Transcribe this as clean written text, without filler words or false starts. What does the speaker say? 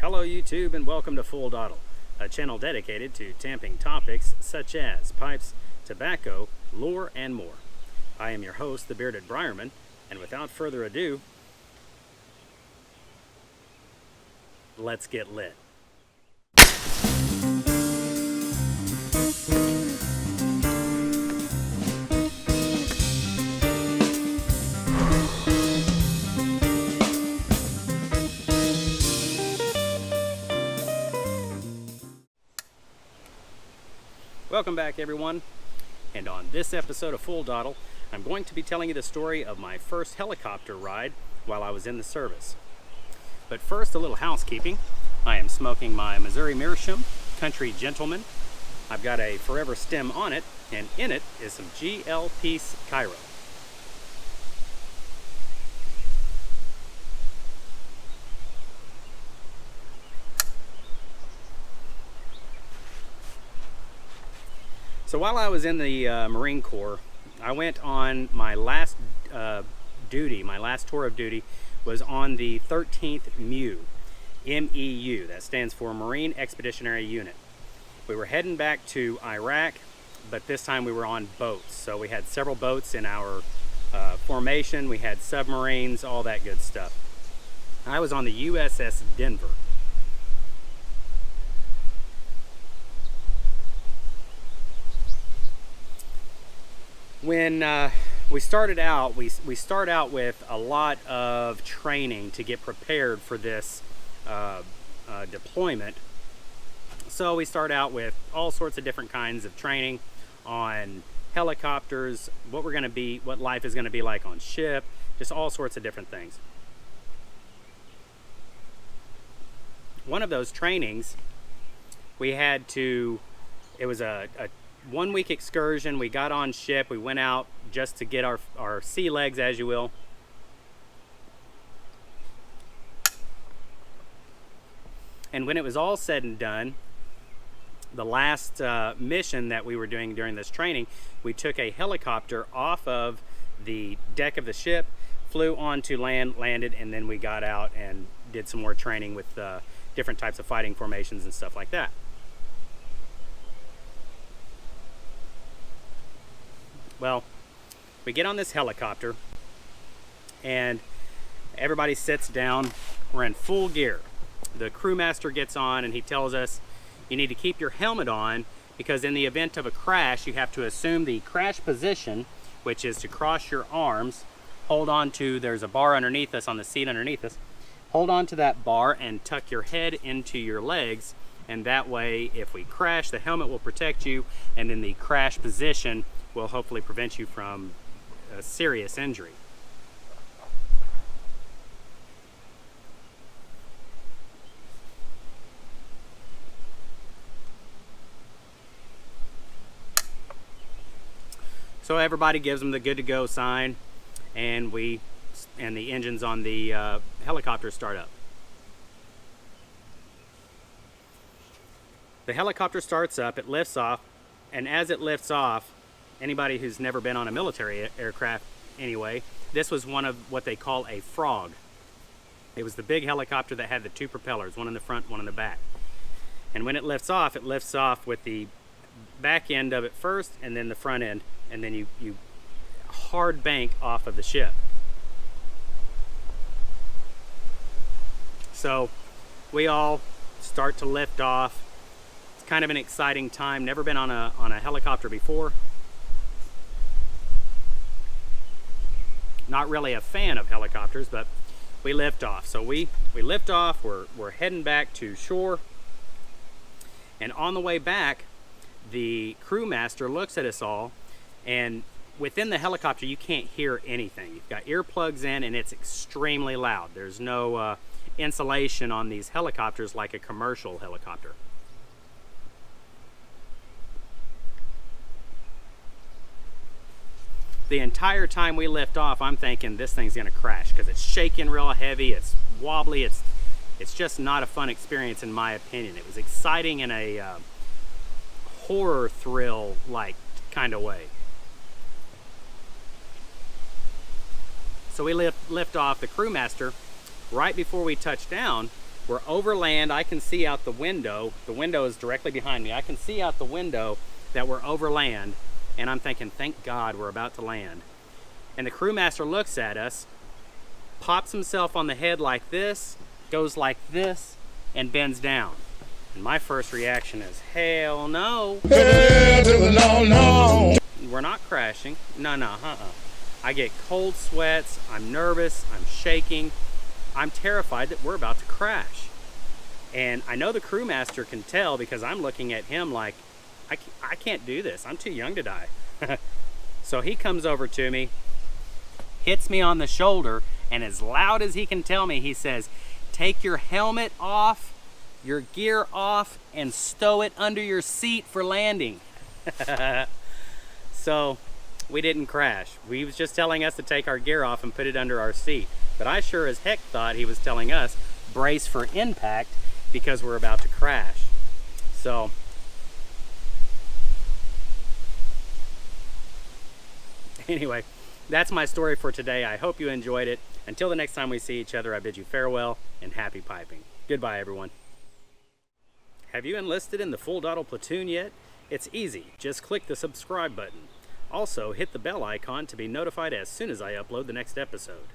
Hello YouTube and welcome to Full Dottle, a channel dedicated to tamping topics such as pipes, tobacco, lure, and more. I am your host, the Bearded Briarman, and without further ado, let's get lit. Welcome back everyone, and on this episode of Full Dottle, I'm going to be telling you the story of my first helicopter ride while I was in the service. But first, a little housekeeping. I am smoking my Missouri Meerschaum Country Gentleman. I've got a forever stem on it, and in it is some GL Peace Cairo. So while I was in the Marine Corps, I went on my last duty. My last tour of duty was on the 13th MEU, MEU. That stands for Marine Expeditionary Unit. We were heading back to Iraq, but this time we were on boats. So we had several boats in our formation. We had submarines, all that good stuff. I was on the USS Denver. When we started out, we start out with a lot of training to get prepared for this deployment. So we start out with all sorts of different kinds of training on helicopters, what life is going to be like on ship, just all sorts of different things. One of those trainings, it was a 1 week excursion. We got on ship, we went out just to get our sea legs, as you will. And when it was all said and done, the last mission that we were doing during this training, we took a helicopter off of the deck of the ship, flew onto land, landed, and then we got out and did some more training with different types of fighting formations and stuff like that. Well, we get on this helicopter and everybody sits down. We're in full gear. The crewmaster gets on and he tells us you need to keep your helmet on because in the event of a crash, you have to assume the crash position, which is to cross your arms, hold on to, there's a bar underneath us on the seat underneath us, hold on to that bar and tuck your head into your legs, and that way if we crash, the helmet will protect you, and in the crash position will hopefully prevent you from a serious injury. So everybody gives them the good to go sign, and the engines on the helicopter start up. The helicopter starts up, it lifts off, and as it lifts off, anybody who's never been on a military aircraft anyway, this was one of what they call a frog. It was the big helicopter that had the two propellers, one in the front, one in the back. And when it lifts off with the back end of it first and then the front end, and then you hard bank off of the ship. So we all start to lift off. It's kind of an exciting time. Never been on a helicopter before. Not really a fan of helicopters, but we lift off. So we lift off, we're heading back to shore, and on the way back, the crewmaster looks at us all, and within the helicopter you can't hear anything. You've got earplugs in and it's extremely loud. There's no insulation on these helicopters like a commercial helicopter. The entire time we lift off, I'm thinking this thing's gonna crash because it's shaking real heavy, it's wobbly, it's just not a fun experience in my opinion. It was exciting in a horror thrill like kind of way. So we lift off. The crewmaster, right before we touch down, We're over land. I can see out the window. The window is directly behind me. I can see out the window that we're over land, and I'm thinking, thank God we're about to land. And the crewmaster looks at us, pops himself on the head like this, goes like this, and bends down. And my first reaction is, hell no. Hell to the no, no. We're not crashing. No, I get cold sweats, I'm nervous, I'm shaking. I'm terrified that we're about to crash. And I know the crewmaster can tell because I'm looking at him like, I can't do this. I'm too young to die. So he comes over to me, hits me on the shoulder, and as loud as he can tell me, he says, take your helmet off, your gear off, and stow it under your seat for landing. So we didn't crash. He was just telling us to take our gear off and put it under our seat. But I sure as heck thought he was telling us brace for impact because we're about to crash. So anyway, that's my story for today. I hope you enjoyed it. Until the next time we see each other, I bid you farewell and happy piping. Goodbye, everyone. Have you enlisted in the full Dottle platoon yet? It's easy. Just click the subscribe button. Also, hit the bell icon to be notified as soon as I upload the next episode.